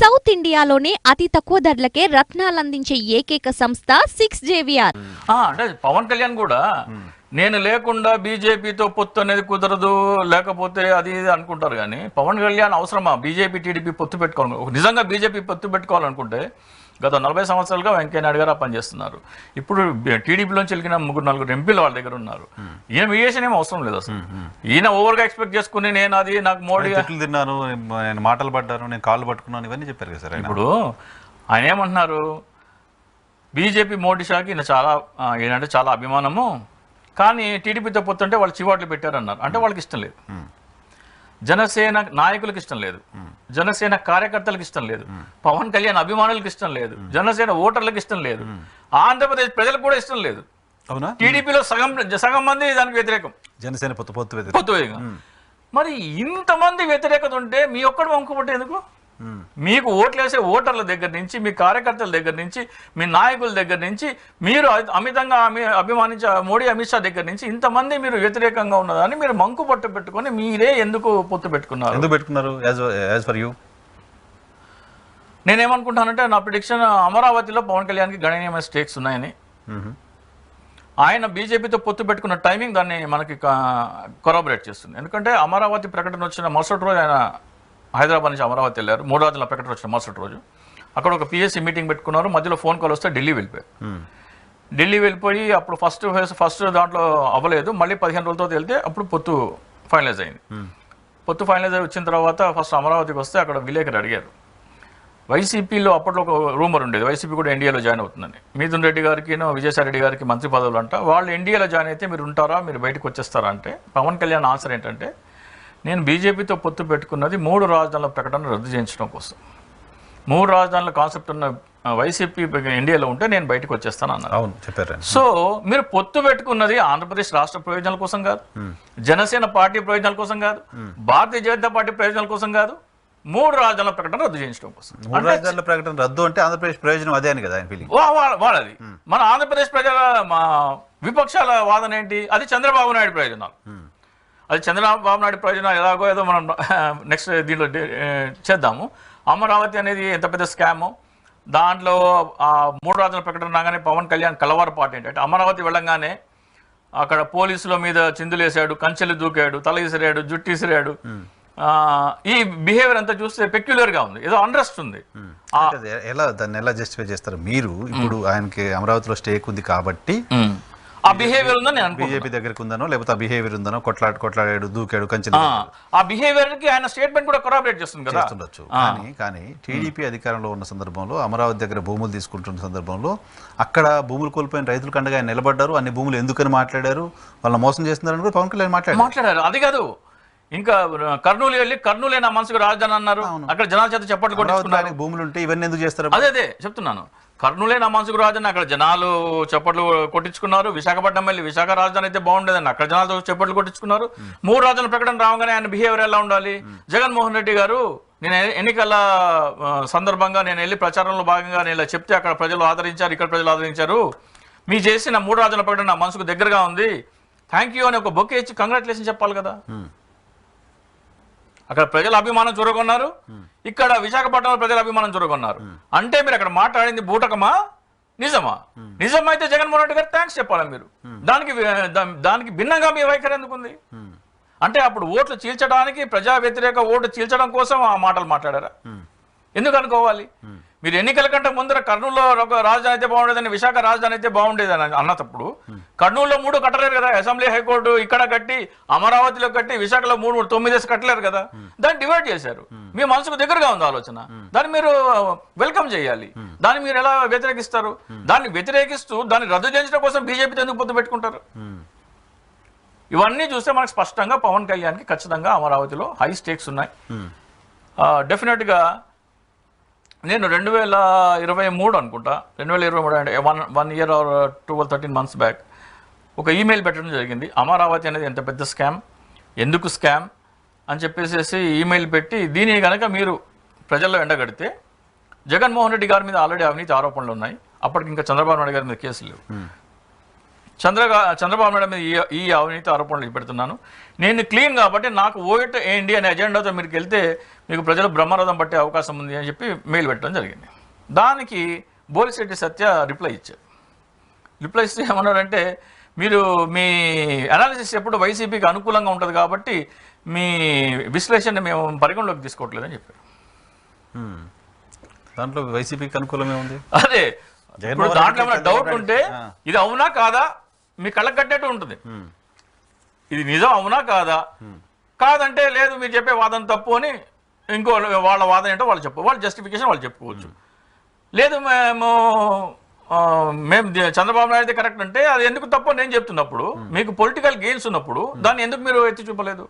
South ఇండియాలోనే అతి తక్కువ ధరలకే రత్నాలందించే ఏకైక సంస్థ 6JVR. అంటే పవన్ కళ్యాణ్ కూడా నేను లేకుండా బీజేపీతో పొత్తు అనేది కుదరదు, లేకపోతే అది ఇది అనుకుంటారు. కానీ పవన్ కళ్యాణ్ అవసరమా బీజేపీ టీడీపీ పొత్తు పెట్టుకోవాలి? నిజంగా బీజేపీ పొత్తు పెట్టుకోవాలనుకుంటే గత 40 సంవత్సరాలుగా వెంకయ్యనాయుడు గారు పనిచేస్తున్నారు. ఇప్పుడు టీడీపీలోంచి వెళ్ళిన 3-4 ఎంపీలు వాళ్ళ దగ్గర ఉన్నారు. ఈయన మీడియేషన్ ఏం అవసరం లేదు అసలు. ఈయన ఓవర్గా ఎక్స్పెక్ట్ చేసుకుని నేను అది నాకు మోడీ తిన్నాను, నేను మాటలు పడ్డాను, నేను కాళ్ళు పట్టుకున్నాను, ఇవన్నీ చెప్పారు కదా సార్. ఇప్పుడు ఆయన ఏమంటున్నారు, బీజేపీ మోడీ షాకి ఈయనంటే చాలా అభిమానము, కానీ టీడీపీతో పొత్తుంటే వాళ్ళు చివాట్లు పెట్టారన్నారు. అంటే వాళ్ళకి ఇష్టం లేదు, జనసేన నాయకులకు ఇష్టం లేదు, జనసేన కార్యకర్తలకు ఇష్టం లేదు, పవన్ కళ్యాణ్ అభిమానులకు ఇష్టం లేదు, జనసేన ఓటర్లకు ఇష్టం లేదు, ఆంధ్రప్రదేశ్ ప్రజలకు కూడా ఇష్టం లేదు. అవునా? టీడీపీలో సగం మంది దానికి వ్యతిరేకం, జనసేన పొత్తు. మరి ఇంతమంది వ్యతిరేకత ఉంటే మీ ఒక్కడు వంకుపట్టే ఎందుకు? మీకు ఓట్లేసే ఓటర్ల దగ్గర నుంచి, మీ కార్యకర్తల దగ్గర నుంచి, మీ నాయకుల దగ్గర నుంచి, మీరు అమితంగా అభిమానించే మోడీ అమిత్ షా దగ్గర నుంచి ఇంతమంది మీరు వ్యతిరేకంగా ఉన్నదాన్ని మీరు మంకు పట్టు పెట్టుకొని మీరే ఎందుకు పొత్తు పెట్టుకున్నారు? ఎందుకు పెట్టుకున్నారు? యాజ్ ఫర్ యూ నేనేమనుకుంటానంటే, నా ప్రిడిక్షన్ అమరావతిలో పవన్ కళ్యాణ్కి గణనీయమైన స్టేక్స్ ఉన్నాయని. ఆయన బీజేపీతో పొత్తు పెట్టుకున్న టైమింగ్ దాన్ని మనకి కొరాబరేట్ చేస్తుంది. ఎందుకంటే అమరావతి ప్రకటన వచ్చిన మరుసటి రోజు ఆయన హైదరాబాద్ నుంచి అమరావతి వెళ్ళారు. 3 రోజుల ప్రకటన వచ్చిన మరుసటి రోజు అక్కడ ఒక పిఎస్సీ మీటింగ్ పెట్టుకున్నారు. మధ్యలో ఫోన్ కాల్ వస్తే ఢిల్లీ వెళ్ళిపోయి అప్పుడు ఫస్ట్ దాంట్లో అవ్వలేదు. మళ్ళీ 15 రోజులతో వెళ్తే అప్పుడు పొత్తు ఫైనలైజ్ అయింది. పొత్తు ఫైనలైజ్ అయి వచ్చిన తర్వాత ఫస్ట్ అమరావతికి వస్తే అక్కడ విలేకరు అడిగారు, వైసీపీలో అప్పట్లో ఒక రూమర్ ఉండేది, వైసీపీ కూడా ఎన్డీఏలో జాయిన్ అవుతుందని. మిథున్ రెడ్డి గారికి విజయసాయి రెడ్డి గారికి మంత్రి పదవులు అంట. వాళ్ళు ఎన్డీఏలో జాయిన్ అయితే మీరు ఉంటారా, మీరు బయటకు వచ్చేస్తారా అంటే పవన్ కళ్యాణ్ ఆన్సర్ ఏంటంటే, నేను బీజేపీతో పొత్తు పెట్టుకున్నది 3 రాజధానుల ప్రకటన రద్దు చేయించడం కోసం. 3 రాజధానుల కాన్సెప్ట్ ఉన్న వైసీపీ ఎన్డీఏలో ఉంటే నేను బయటకు వచ్చేస్తాను అన్నారు. అవును, చెప్పారు. సో మీరు పొత్తు పెట్టుకున్నది ఆంధ్రప్రదేశ్ రాష్ట్ర ప్రయోజనాల కోసం కాదు, జనసేన పార్టీ ప్రయోజనాల కోసం కాదు, భారతీయ జనతా పార్టీ ప్రయోజనాల కోసం కాదు, 3 రాజధానుల ప్రకటన రద్దు చేయించడం కోసం. 3 రాజధానుల ప్రకటన రద్దు అంటే ఆంధ్రప్రదేశ్ ప్రయోజనం అదే అని కదా ఆయన ఫీలింగ్. వాళ్ళది మన ఆంధ్రప్రదేశ్ ప్రజల విపక్షాల వాదన ఏంటి? అది చంద్రబాబు నాయుడు ప్రయోజనాలు. అది చంద్రబాబు నాయుడు ప్రయోజనాలు ఎలాగో ఏదో మనం నెక్స్ట్ దీంట్లో చేద్దాము. అమరావతి అనేది ఎంత పెద్ద స్కాము, దాంట్లో 3 రాజధానుల ప్రకటన రాగానే పవన్ కళ్యాణ్ కలవరపాటు ఏంటంటే, అమరావతి వెళ్ళంగానే అక్కడ పోలీసుల మీద చిందులేసాడు, కంచెలు దూకాడు, తల ఇసిరాడు, జుట్టు ఇసిరాడు. ఈ బిహేవియర్ అంతా చూస్తే పెక్యులర్గా ఉంది, ఏదో అన్రెస్ట్ ఉంది. దాన్ని ఎలా జస్టిఫై చేస్తారు మీరు? ఇప్పుడు ఆయనకి అమరావతిలో స్టేక్ ఉంది కాబట్టి ఆ బిహేవియర్ ఉందని నేను బీజేపీ దగ్గరకు ఉందనో, లేకపోతే ఆ బిహేవియర్ ఉందనో, కొట్లాడాడు, దూకాడు, కంచెలు, ఆ బిహేవియర్ కి ఆయన స్టేట్మెంట్ కూడా కొరాబరేట్ చేస్తుంది కదా. చేస్తుండొచ్చు. కానీ టీడీపీ అధికారంలో ఉన్న సందర్భంలో, అమరావతి దగ్గర భూములు తీసుకుంటున్న సందర్భంలో అక్కడ భూములు కోల్పోయిన రైతుల కండగా ఆయన నిలబడ్డారు. అన్ని భూములు ఎందుకని మాట్లాడారు, వాళ్ళని మోసం చేస్తున్నారని కూడా పవన్ కళ్యాణ్ మాట్లాడారు. అది కాదు, ఇంకా కర్నూలు వెళ్ళి కర్నూలే నా మనసుకు రాజధాని అన్నారు. అక్కడ జనాల చేత చప్పట్లు కొట్టించుకున్నారు. భూములు ఉంటే ఇవన్నీ ఎందుకు చేస్తారు? అదే చెప్తున్నాను, కర్నూలే నా మనసుకు రాజధాని, అక్కడ జనాలు చప్పట్లు కొట్టించుకున్నారు. విశాఖపట్నం వెళ్ళి విశాఖ రాజధాని అయితే బాగుండేదని అక్కడ జనాలతో చప్పట్లు కొట్టించుకున్నారు. 3 రాజధానుల ప్రకటన రాగానే ఆయన బిహేవియర్ ఎలా ఉండాలి? జగన్మోహన్ రెడ్డి గారు నేను ఎన్నికల సందర్భంగా నేను వెళ్ళి ప్రచారంలో భాగంగా నేను ఇలా చెప్తే అక్కడ ప్రజలు ఆదరించారు, ఇక్కడ ప్రజలు ఆదరించారు, మీ చేసిన 3 రాజధానుల ప్రకటన నా మనసుకు దగ్గరగా ఉంది, థ్యాంక్ యూ అని ఒక బొకే ఇచ్చి కంగ్రాచులేషన్ చెప్పాలి కదా. అక్కడ ప్రజల అభిమానం చూరగొన్నారు, ఇక్కడ విశాఖపట్నంలో ప్రజల అభిమానం చూరగొన్నారు. అంటే మీరు అక్కడ మాట్లాడింది బూటకమా నిజమా? నిజమైతే జగన్మోహన్ రెడ్డి గారు థ్యాంక్స్ చెప్పాలి మీరు. దానికి భిన్నంగా మీ వైఖరి ఎందుకుంది? అంటే అప్పుడు ఓట్లు చీల్చడానికి, ప్రజా వ్యతిరేక ఓటు చీల్చడం కోసం ఆ మాటలు మాట్లాడారా? ఎందుకు అనుకోవాలి? మీరు ఎన్నికల కంటే ముందర కర్నూలులో ఒక రాజధాని అయితే బాగుండేదని, విశాఖ రాజధాని అయితే బాగుండేదని అన్నప్పుడు కర్నూలులో 3 కట్టలేరు కదా. అసెంబ్లీ, హైకోర్టు ఇక్కడ కట్టి, అమరావతిలో కట్టి, విశాఖలో 9 కట్టలేరు కదా. దాన్ని డివైడ్ చేశారు. మీ మనసుకు దగ్గరగా ఉంది ఆలోచన, దాన్ని మీరు వెల్కమ్ చేయాలి. దాన్ని మీరు ఎలా వ్యతిరేకిస్తారు? దాన్ని వ్యతిరేకిస్తూ దాన్ని రద్దు చేయించడం కోసం బీజేపీతో ఎందుకు పొత్తు పెట్టుకుంటారు? ఇవన్నీ చూస్తే మనకు స్పష్టంగా పవన్ కళ్యాణ్కి ఖచ్చితంగా అమరావతిలో హై స్టేక్స్ ఉన్నాయి. డెఫినెట్గా నేను 2023 అనుకుంటా, 2023 అంటే 1 year or 12-13 months బ్యాక్ ఒక ఈమెయిల్ పెట్టడం జరిగింది. అమరావతి అనేది ఎంత పెద్ద స్కామ్, ఎందుకు స్కామ్ అని చెప్పేసి ఈమెయిల్ పెట్టి, దీని కనుక మీరు ప్రజల్లో ఎండగడితే జగన్మోహన్ రెడ్డి గారి మీద ఆల్రెడీ అవినీతి ఆరోపణలు ఉన్నాయి, అప్పటికి ఇంకా చంద్రబాబు నాయుడు గారి మీద కేసులు లేవు, చంద్రబాబు నాయుడు మీద ఈ అవినీతి ఆరోపణలు పెడుతున్నాను. నేను క్లీన్ కాబట్టి నాకు ఓటు వేయండి అనే ఎజెండాతో మీరు వెళ్తే మీకు ప్రజలు బ్రహ్మరథం పట్టే అవకాశం ఉంది అని చెప్పి మెయిల్ పెట్టడం జరిగింది. దానికి బోలిశెట్టి సత్య రిప్లై ఇచ్చారు. రిప్లై ఇస్తే ఏమన్నారంటే, మీరు మీ అనాలిసిస్ ఎప్పుడు వైసీపీకి అనుకూలంగా ఉంటుంది కాబట్టి మీ విశ్లేషణ మేము పరిగణలోకి తీసుకోవట్లేదని చెప్పారు. దాంట్లో వైసీపీకి అనుకూలమే ఉంది. అదే ఇప్పుడు దాంట్లో ఏమైనా డౌట్ ఉంటే ఇది అవునా కాదా మీ కళ్ళకు కట్టేట్టు ఉంటుంది. ఇది నిజం అవునా కాదా, కాదంటే లేదు మీరు చెప్పే వాదన తప్పు అని ఇంకో వాళ్ళ వాదన ఏంటో వాళ్ళు వాళ్ళ జస్టిఫికేషన్ వాళ్ళు చెప్పుకోవచ్చు. లేదు మేము చంద్రబాబు నాయుడు కరెక్ట్ అంటే అది ఎందుకు తప్పు నేను చెప్తున్నప్పుడు, మీకు పొలిటికల్ గెయిన్స్ ఉన్నప్పుడు దాన్ని ఎందుకు మీరు ఎత్తి చూపలేదు?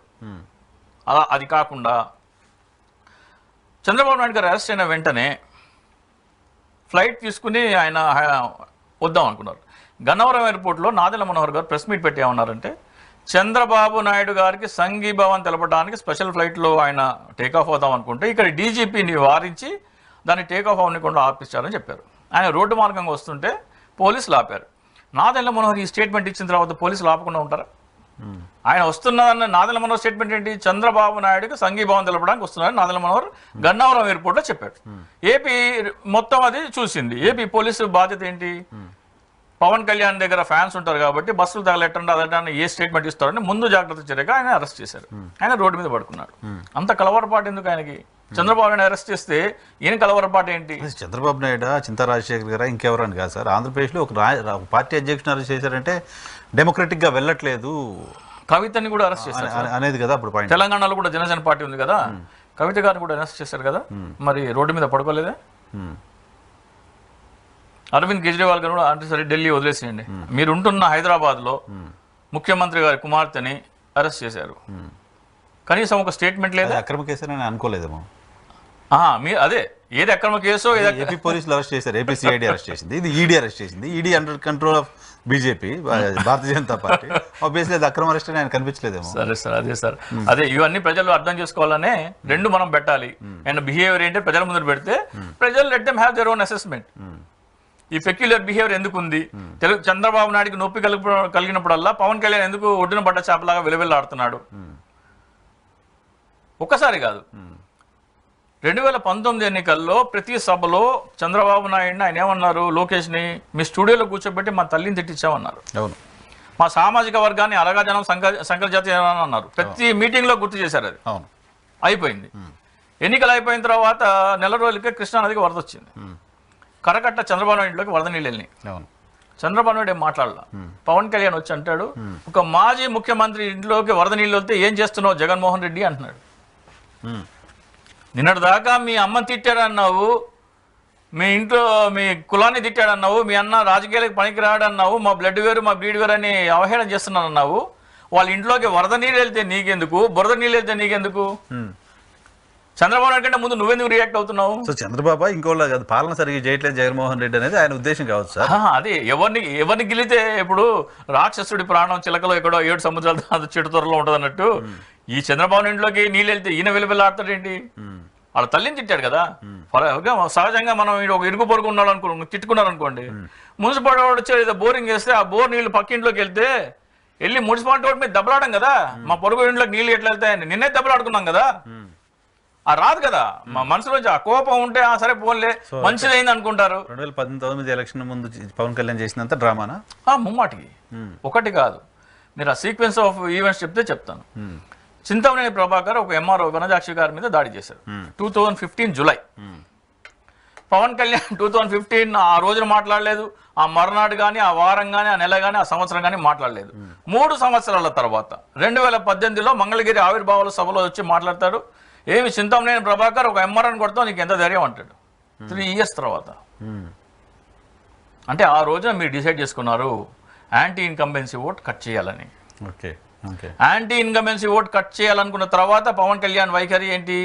అలా అది కాకుండా చంద్రబాబు నాయుడు గారు అరెస్ట్ అయిన వెంటనే ఫ్లైట్ తీసుకుని ఆయన వద్దాం అనుకున్నారు. గన్నవరం ఎయిర్పోర్ట్లో నాదెళ్ల మనోహర్ గారు ప్రెస్ మీట్ పెట్టి ఏమన్నారంటే, చంద్రబాబు నాయుడు గారికి సంఘీభావం తెలపడానికి స్పెషల్ ఫ్లైట్లో ఆయన టేకాఫ్ అవుదాం అనుకుంటే ఇక్కడ డీజీపీని వారించి దాన్ని టేకాఫ్ అవ్వకుండా ఆపిస్తారని చెప్పారు. ఆయన రోడ్డు మార్గంగా వస్తుంటే పోలీసులు ఆపారు. నాదెళ్ల మనోహర్ ఈ స్టేట్మెంట్ ఇచ్చిన తర్వాత పోలీసులు ఆపకుండా ఉంటారా? ఆయన వస్తున్నారన్న నాదెళ్ల మనోహర్ స్టేట్మెంట్ ఏంటి? చంద్రబాబు నాయుడుకి సంఘీభావం తెలపడానికి వస్తున్నారని నాదెళ్ల మనోహర్ గన్నవరం ఎయిర్పోర్ట్లో చెప్పాడు. ఏపీ మొత్తం అది చూసింది. ఏపీ పోలీసు బాధ్యత ఏంటి? పవన్ కళ్యాణ్ దగ్గర ఫ్యాన్స్ ఉంటారు కాబట్టి బస్సులు తగలెట్టండి అదటని ఏ స్టేట్మెంట్ ఇస్తారని ముందు జాగ్రత్త చర్యగా ఆయన అరెస్ట్ చేశారు. ఆయన రోడ్డు మీద పడుకున్నాడు. అంత కలవరపాటు ఎందుకు ఆయనకి? చంద్రబాబు నాయుడు అరెస్ట్ చేస్తే ఈయన కలవరపాటు ఏంటి? చంద్రబాబు నాయుడు, చింతా రాజశేఖర్ గారు, ఇంకెవరని కాదు సార్. ఆంధ్రప్రదేశ్లో ఒక పార్టీ అధ్యక్షుని అరెస్ట్ చేశారంటే డెమోక్రటిక్గా వెళ్ళట్లేదు. కవితని కూడా అరెస్ట్ చేశారు అనేది కదా అప్పుడు పాయింట్. తెలంగాణలో కూడా జనసేన పార్టీ ఉంది కదా, కవిత గారిని కూడా అరెస్ట్ చేశారు కదా, మరి రోడ్డు మీద పడుకోలేదా? అరవింద్ కేజ్రీవాల్ గారు కూడా అంటే సరే ఢిల్లీ వదిలేసేయండి, మీరు ఉంటున్న హైదరాబాద్లో ముఖ్యమంత్రి గారి కుమార్తెని అరెస్ట్ చేశారు. కనీసం ఒక స్టేట్మెంట్ లేదా? అక్రమ కేసు అని అనుకోలేదేమో. అదే ఏది అక్రమ కేసో ఏపీ పోలీసులు అరెస్ట్ చేశారు, ఏపీ సిఐడి అరెస్ట్ చేసింది, ఇది ఈడీ అరెస్ట్ చేసింది. ED under control of BJP, Bharatiya Janata party. Obviously అది అక్రమ అరెస్ట్ అని ఆయన కనిపించలేదేమో. సరే సార్, అదే సార్, అదే ఇవన్నీ ప్రజలు అర్థం చేసుకోవాలనే రెండు మనం పెట్టాలి. అండ్ బిహేవియర్ ఏంటంటే ప్రజల ముందు పెడితే ప్రజలు let them have their own assessment. ఈ పెక్యులర్ బిహేవియర్ ఎందుకు ఉంది? చంద్రబాబు నాయుడికి నొప్పి కలిగినప్పుడల్లా పవన్ కళ్యాణ్ ఎందుకు ఒడ్డున పడ్డ చేపలాగా విలువెల్లాడుతున్నాడు? ఒక్కసారి కాదు, 2019 ఎన్నికల్లో ప్రతి సభలో చంద్రబాబు నాయుడిని ఆయన ఏమన్నారు? లోకేష్ని మీ స్టూడియోలో కూర్చోబెట్టి మా తల్లిని తిట్టించామన్నారు. అవును, మా సామాజిక వర్గాన్ని అలగాజనం సంకరజాతి అన్నారు. ప్రతి మీటింగ్లో గుర్తు చేశారు. అది అవును, అయిపోయింది. ఎన్నికలు అయిపోయిన తర్వాత నెల రోజులకే కృష్ణానదికి వరద వచ్చింది. కరకట్ట చంద్రబాబు నాయుడులోకి వరద నీళ్ళు వెళ్ళినాయి. చంద్రబాబు నాయుడు ఏం మాట్లాడాల. పవన్ కళ్యాణ్ వచ్చి అంటాడు, ఒక మాజీ ముఖ్యమంత్రి ఇంట్లోకి వరద నీళ్ళు వెళ్తే ఏం చేస్తున్నావు జగన్మోహన్ రెడ్డి అంటున్నాడు. నిన్నటి దాకా మీ అమ్మని తిట్టాడన్నావు, మీ ఇంట్లో మీ కులాన్ని తిట్టాడన్నావు, మీ అన్న రాజకీయాలకు పనికి రాడన్నావు, మా బ్లడ్ వేరు మా బ్లీడ్ వేరు అని అవహేళన చేస్తున్నానన్నావు. వాళ్ళ ఇంట్లోకి వరద నీళ్ళు వెళ్తే నీకెందుకు, బురద నీళ్ళు వెళ్తే నీకెందుకు? చంద్రబాబు నాయుడు కంటే ముందు నువ్వెందుకు రియాక్ట్ అవుతున్నావు? సో చంద్రబాబు ఇంకోళ్ళ కాదు, పాలన సరిగ్గా చేయట్లేదు జగన్మోహన్ రెడ్డి అనేది ఆయన ఉద్దేశం కావచ్చు సార్. అదే ఎవరిని గిలితే ఇప్పుడు రాక్షసుడి ప్రాణం చిలకలో ఎక్కడో 7 సముద్రాల చెడుతొరలో ఉంటుంది అన్నట్టు ఈ చంద్రబాబు ఇంట్లోకి నీళ్ళు వెళ్తే ఈయన వెలువెళ్ళాడతాడేంటి? వాళ్ళ తల్లిని తిట్టాడు కదా. సహజంగా మనం ఒక ఇరుగు పొరుగు ఉన్నాడు అనుకో, తిట్టుకున్నారు అనుకోండి, మున్సిపాలిటీ వాడు వచ్చి ఏదో బోరింగ్ చేస్తే ఆ బోర్ నీళ్లు పక్కింట్లోకి వెళ్తే వెళ్ళి మున్సిపాలిటీ వాడి మీద దెబ్బలాడడం కదా. మా పొరుగు ఇంట్లోకి నీళ్ళు ఎట్లా వెళ్తాయని నిన్నే దెబ్బలాడుకున్నాం కదా. రాదు కదా మా మనసులోంచి ఆ కోపం ఉంటే సరే పోన్లే మంచిదైంది అనుకుంటారు. 2019 ఎలక్షన్ ముందు పవన్ కళ్యాణ్ చేసినంత డ్రామానా? ముమ్మాటికి ఒకటి కాదు. మీరు ఆ సీక్వెన్స్ ఆఫ్ ఈవెంట్స్ చెప్తే చెప్తాను. చింతమనేని ప్రభాకర్ ఒక ఎంఆర్ఓ వనజాక్షి గారి మీద దాడి చేశారు 2015 జూలై. పవన్ కళ్యాణ్ 2015 ఆ రోజున మాట్లాడలేదు, ఆ మర్నాడు కానీ ఆ వారం కానీ ఆ నెల కానీ ఆ సంవత్సరం కానీ మాట్లాడలేదు. 3 సంవత్సరాల తర్వాత 2018లో మంగళగిరి ఆవిర్భావాల సభలో వచ్చి మాట్లాడతాడు. ఏమి చింతమనేని ప్రభాకర్ ఒక ఎంఆర్ఓని కొడతావు, నీకు ఎంత ధైర్యం అంటాడు. 3 years తర్వాత. అంటే ఆ రోజున మీరు డిసైడ్ చేసుకున్నారు యాంటీ ఇన్కంబెన్సీ ఓట్ కట్ చేయాలని. యాంటీ ఇన్కంబెన్సీ ఓట్ కట్ చేయాలనుకున్న తర్వాత పవన్ కళ్యాణ్ వైఖరి ఏంటి?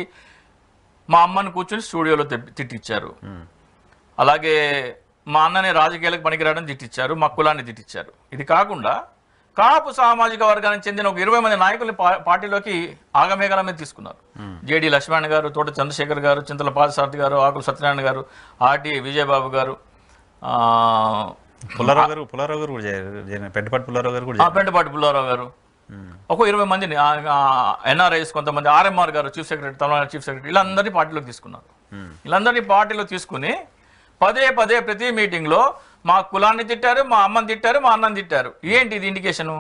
మా అమ్మని కూర్చొని స్టూడియోలో తిట్టించారు, అలాగే మా అన్నని రాజకీయాలకు పనికిరాడని తిట్టించారు, మా కులాన్ని తిట్టించారు. ఇది కాకుండా కాపు సామాజిక వర్గానికి చెందిన ఒక 20 మంది నాయకుల్ని పార్టీలోకి ఆగమేఘాల మీద తీసుకున్నారు. జేడి లక్ష్మణ్ గారు, తోట చంద్రశేఖర్ గారు, చింతల పాదసారథి గారు, ఆకుల సత్యనారాయణ గారు, ఆర్టీ విజయబాబు గారు, పుల్లారావు గారు కూడా పెద్దపాటి పుల్లారావు గారు కూడా పెంటపాటి పుల్లారావు గారు ఒక 20 మందిని ఎన్ఆర్ఐస్ కొంతమంది ఆర్ఎంఆర్ గారు chief secretary, Tamil Nadu chief secretary, వీళ్ళందరినీ పార్టీలోకి తీసుకున్నారు. వీళ్ళందరినీ పార్టీలో తీసుకుని పదే ప్రతి మీటింగ్లో మా కులాన్ని తిట్టారు, మా అమ్మని తిట్టారు, మా అన్నని తిట్టారు. ఏంటి ఇది ఇండికేషను?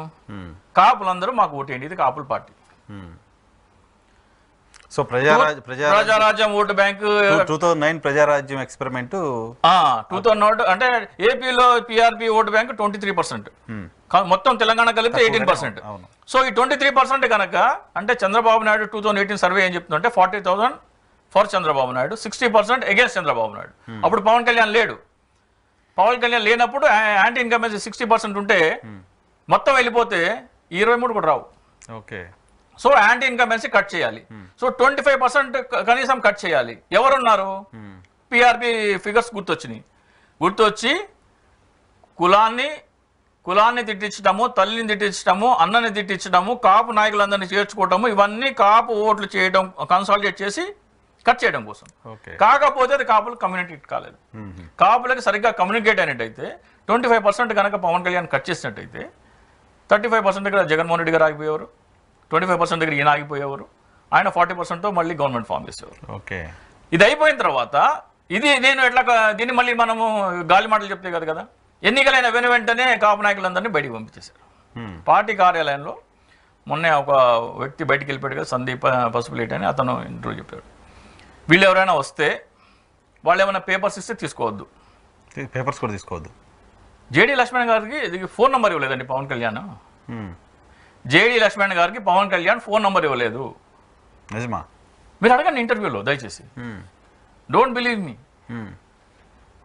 కాపులందరూ మాకు ఓటేయండి, ఇది కాపుల party. So Prajarajyam vote bank 2009 Prajarajyam experiment 2009 అంటే ఏపీలో పిఆర్పి ఓటు బ్యాంకు 23%, మొత్తం తెలంగాణ కలిపితే 18%. సో ఈ 23% కనుక అంటే చంద్రబాబు నాయుడు 2018 సర్వే ఏం చెప్తుందంటే 40,000 ఫర్ చంద్రబాబు నాయుడు, 60% అగేన్స్ట్ చంద్రబాబు నాయుడు. అప్పుడు పవన్ కళ్యాణ్ లేడు. పవన్ కళ్యాణ్ లేనప్పుడు యాంటీ ఇన్కమెన్సీ 60% ఉంటే మొత్తం వెళ్ళిపోతే 23 కూడా రావు. Okay. So anti incumbency cut చేయాలి. సో 25% కనీసం కట్ చేయాలి. ఎవరున్నారు? పిఆర్పి ఫిగర్స్ గుర్తొచ్చి కులాన్ని తిట్టించడము, తల్లిని తిట్టించడము, అన్నని తిట్టించడము, కాపు నాయకులందరినీ చేర్చుకోవడము, ఇవన్నీ కాపు ఓట్లు చేయడం, కన్సాలిడేట్ చేసి కట్ చేయడం కోసం. కాకపోతే అది కాపులు కమ్యూనికేట్ కాలేదు. కాపులకి సరిగ్గా కమ్యూనికేట్ అయినట్టయితే 25% కనుక పవన్ కళ్యాణ్ కట్ చేసినట్టయితే 35% దగ్గర జగన్మోహన్ రెడ్డి గారు ఆగిపోయేవారు, 25% దగ్గర ఈయన ఆగిపోయేవారు, ఆయన 40%తో మళ్ళీ గవర్నమెంట్ ఫామ్ చేసేవారు. ఓకే. ఇది అయిపోయిన తర్వాత నేను దీన్ని మళ్ళీ మనము గాలి మాటలు చెప్తే కదా, ఎన్నికలైన వెంటనే కాపు నాయకులందరినీ బయటికి పంపించేశారు. పార్టీ కార్యాలయంలో మొన్నే ఒక వ్యక్తి బయటికి వెళ్ళిపోయాడు కదా, సందీప్ పసుపులేటి అని, అతను ఇంటర్వ్యూ చెప్పాడు. వీళ్ళు ఎవరైనా వస్తే వాళ్ళు ఏమైనా పేపర్స్ ఇస్తే తీసుకోవద్దు, పేపర్స్ కూడా తీసుకోవద్దు. జేడీ లక్ష్మణ్ గారికి ఇది ఫోన్ నెంబర్ ఇవ్వలేదండి పవన్ కళ్యాణ్. జేడీ లక్ష్మణ్ గారికి పవన్ కళ్యాణ్ ఫోన్ నెంబర్ ఇవ్వలేదు. నిజమా? మీరు అడగండి ఇంటర్వ్యూలో దయచేసి. Don't believe me.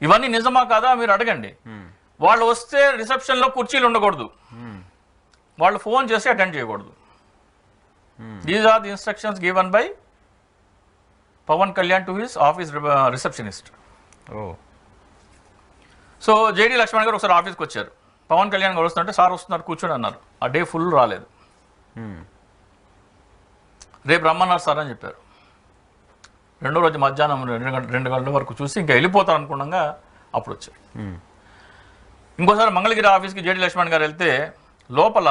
ఇవన్నీ నిజమా కాదా మీరు అడగండి. వాళ్ళు వస్తే రిసెప్షన్లో కుర్చీలు ఉండకూడదు, వాళ్ళు ఫోన్ చేసి అటెండ్ చేయకూడదు. These are the instructions given by Pavan Kalyan to his office receptionist. So JD Lakshman garu ఒకసారి ఆఫీస్కి వచ్చారు. పవన్ కళ్యాణ్ గారు వస్తుంటే సార్ వస్తున్నారు కూర్చొని అన్నారు. ఆ డే ఫుల్ రాలేదు. రేపు రమ్మన్నారు సార్ అని చెప్పారు. రెండో రోజు మధ్యాహ్నం 2 గంటల వరకు చూసి ఇంకా వెళ్ళిపోతారు అనుకున్నాగా అప్పుడు వచ్చారు. ఇంకోసారి మంగళగిరి ఆఫీస్కి జేడీ లక్ష్మణ్ గారు వెళ్తే లోపల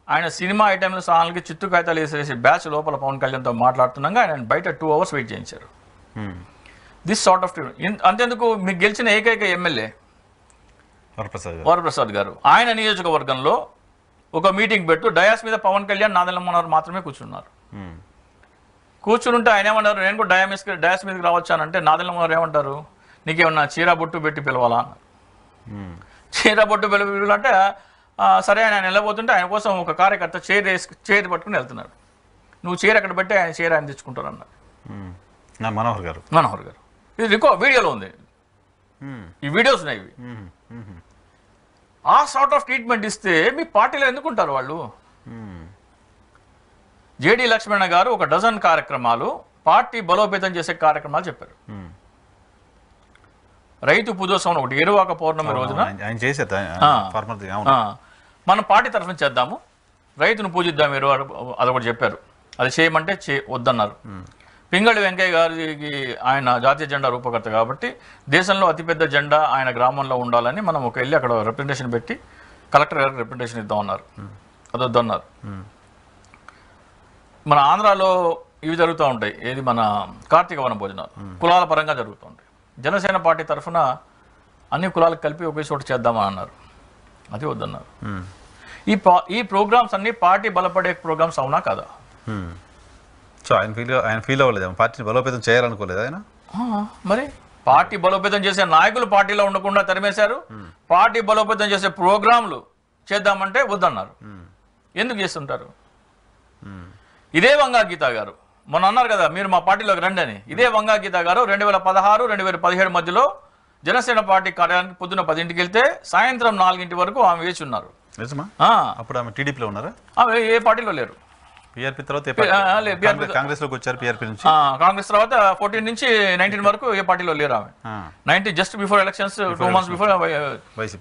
ఆయన సినిమా ఐటెంలు సాంగ్లకి చిత్తు కాగితాలు వేసేసి బ్యాచ్ లోపల పవన్ కళ్యాణ్తో మాట్లాడుతున్నాగా ఆయన బయట 2 hours వెయిట్ చేయించారు. దిస్ సార్ట్ ఆఫ్ అంతేందుకు మీకు గెలిచిన ఏకైక ఎమ్మెల్యే వరప్రసాద్ గారు ఆయన నియోజకవర్గంలో ఒక మీటింగ్ పెట్టు డయాస్ మీద పవన్ కళ్యాణ్ నాదెళ్ల మనోహర్ మాత్రమే కూర్చున్నారు. కూర్చుంటే ఆయన ఏమన్నారు, నేను కూడా డయాస్ మీదకి రావచ్చానంటే నాదెళ్ల మనోహర్ ఏమంటారు, నీకేమన్నా చీర బొట్టు పెట్టి పిలవాలా అన్నారు. చీర బొట్టు పిలవాలంటే సరే ఆయన వెళ్ళబోతుంటే ఆయన కోసం ఒక కార్యకర్త చైర్ పట్టుకుని వెళ్తున్నాడు. నువ్వు చీర అక్కడ పెట్టి ఆయన చీర ఆయన తెచ్చుకుంటారు అన్నారు మనోహర్ గారు. ఇది వీడియోలో ఉంది, ఈ వీడియోస్ ఉన్నాయి ఇవి. ఆ సార్ట్ ఆఫ్ ట్రీట్మెంట్ ఇస్తే మీ పార్టీలో ఎందుకుంటారు వాళ్ళు? జేడీ లక్ష్మణ గారు ఒక డజన్ కార్యక్రమాలు పార్టీ బలోపేతం చేసే కార్యక్రమాలు చెప్పారు. రైతు పుజోత్సవం ఒకటి ఏరువాక పౌర్ణమి రోజున మనం పార్టీ తరఫున చేద్దాము, రైతును పూజిద్దాం అదొకటి చెప్పారు. అది చేయమంటే వద్దన్నారు. పింగళి వెంకయ్య గారికి ఆయన జాతీయ జెండా రూపకర్త కాబట్టి దేశంలో అతిపెద్ద జెండా ఆయన గ్రామంలో ఉండాలని మనం వెళ్ళి అక్కడ రిప్రజెంటేషన్ పెట్టి కలెక్టర్ గారికి రిప్రజెంటేషన్ ఇద్దామన్నారు. అదొద్దన్నారు. మన ఆంధ్రాలో ఇవి జరుగుతూ ఉంటాయి, ఏది మన కార్తీక వన భోజనాలు కులాల పరంగా జరుగుతూ ఉంటాయి. జనసేన పార్టీ తరఫున అన్ని కులాలకు కలిపి ఒకే చోట చేద్దామని అన్నారు. అది వద్దన్నారు. ఈ ప్రోగ్రామ్స్ అన్ని పార్టీ బలపడే ప్రోగ్రామ్స్ అవునా కదా? సో ఆయన ఫీల్ అవ్వలేదు, పార్టీని బలోపేతం చేయాలనుకోలేదు ఆయన. మరి పార్టీ బలోపేతం చేసే నాయకులు పార్టీలో ఉండకుండా తరిమేశారు. పార్టీ బలోపేతం చేసే ప్రోగ్రాంలు చేద్దామంటే వద్దన్నారు. ఎందుకు చేస్తుంటారు? ఇదే వంగా గీతా గారు మొన్న అన్నారు కదా మీరు మా పార్టీలోకి రండి అని. ఇదే వంగా గీతా గారు 2016-2017 మధ్యలో జనసేన పార్టీ కార్యాలయానికి పొద్దున 10ంటికి వెళ్తే సాయంత్రం 4 వరకు ఆమె వేచి ఉన్నారు. అప్పుడు ఆమె టీడీపీలో ఉన్నారా? ఏ పార్టీలో లేరు. పీఆర్పీ తర్వాత కాంగ్రెస్ లోకి వచ్చారు. పీఆర్పీ నుంచి కాంగ్రెస్ తర్వాత 14 నుంచి 19 వరకు ఏ పార్టీలో లేరు ఆమె. 19 just before elections 2 months before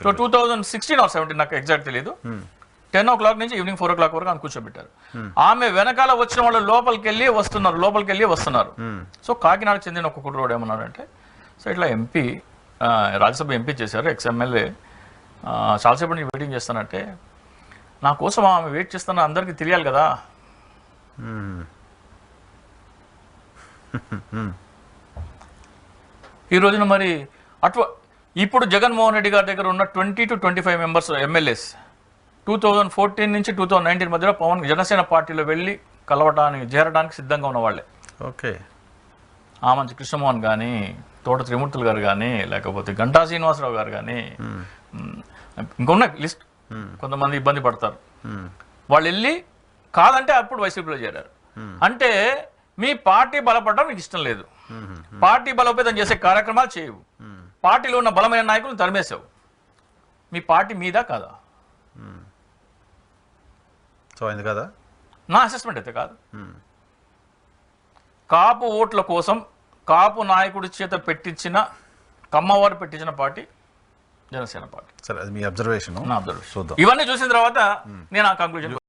2016 or 17 నాకు ఎగ్జాక్ట్ తెలియదు. 10 o'clock నుంచి ఈవినింగ్ 4 o'clock వరకు ఆమె కూర్చోబెట్టారు. ఆమె వెనకాల వచ్చిన వాళ్ళు లోపలికి వెళ్ళి వస్తున్నారు. సో కాకినాడకు చెందిన ఒక కుర్రోడు ఏమన్నాడంటే, సో ఇట్లా ఎంపీ రాజ్యసభ ఎంపీ చేశారు, ఎక్స్ఎమ్మెల్యే చాలాసేపు నేను వెయిటింగ్ చేస్తానంటే నా కోసం ఆమె వెయిట్ చేస్తున్న అందరికీ తెలియాలి కదా. ఈ రోజున మరి ఇప్పుడు జగన్మోహన్ రెడ్డి గారి దగ్గర ఉన్న 20 to 25 మెంబర్స్ ఎమ్మెల్యేస్ 2014 నుంచి 2019 మధ్యలో జనసేన పార్టీలో వెళ్ళి చేరడానికి సిద్ధంగా ఉన్న వాళ్ళే. ఓకే. ఆమంచి కృష్ణమోహన్ కానీ, తోట త్రిమూర్తులు గారు కానీ, లేకపోతే గంటా శ్రీనివాసరావు గారు కానీ, ఇంకొన్న లిస్ట్. కొంతమంది ఇబ్బంది పడతారు. వాళ్ళు వెళ్ళి కాదంటే అప్పుడు వైసీపీలో చేరారు. అంటే మీ పార్టీ బలపడడం మీకు ఇష్టం లేదు, పార్టీ బలోపేతం చేసే కార్యక్రమాలు చేయవు, పార్టీలో ఉన్న బలమైన నాయకులను తరిమేసావు. మీ పార్టీ మీద కాదా? సో అయింది కదా. నా అసెస్మెంట్ అయితే కాదు. కాపు ఓట్ల కోసం కాపు నాయకుడి చేత పెట్టించిన, కమ్మవారు పెట్టించిన పార్టీ జనసేన పార్టీ. సరే, అది మీ అబ్జర్వేషన్. నా అబ్జర్వేషన్. చూద్దాం. ఇవన్నీ చూసిన తర్వాత నేను ఆ కంక్లూజన్